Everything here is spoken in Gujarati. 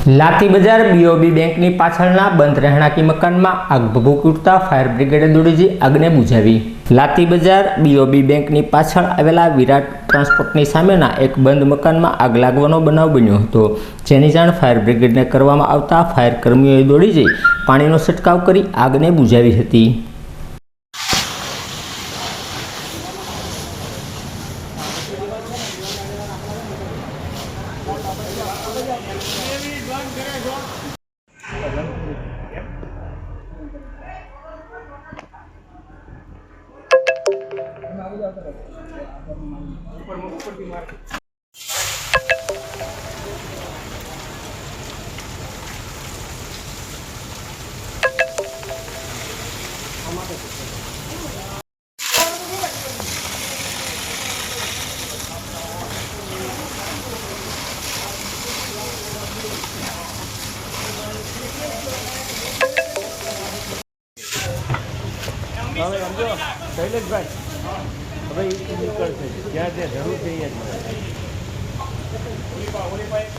લાઠી બજાર બીઓબી બેંકની પાછળના બંધ રહેણાંકી મકાનમાં આગ ભભૂકી ઉઠતા ફાયર બ્રિગેડે દોડી જઈ આગને બુઝાવી। લાઠી બજાર બીઓબી બેંકની પાછળ આવેલા વિરાટ ટ્રાન્સપોર્ટની સામેના એક બંધ મકાનમાં આગ લાગવાનો બનાવ બન્યો હતો, જેની જાણ ફાયર બ્રિગેડને કરવામાં આવતા ફાયર કર્મીઓએ દોડી જઈ પાણીનો છંટકાવ કરી આગને બુઝાવી હતી। હવે સમજો શૈલેષભાઈ, હવે એ નીકળશે જ્યાં જ્યાં જરૂર છે એ જ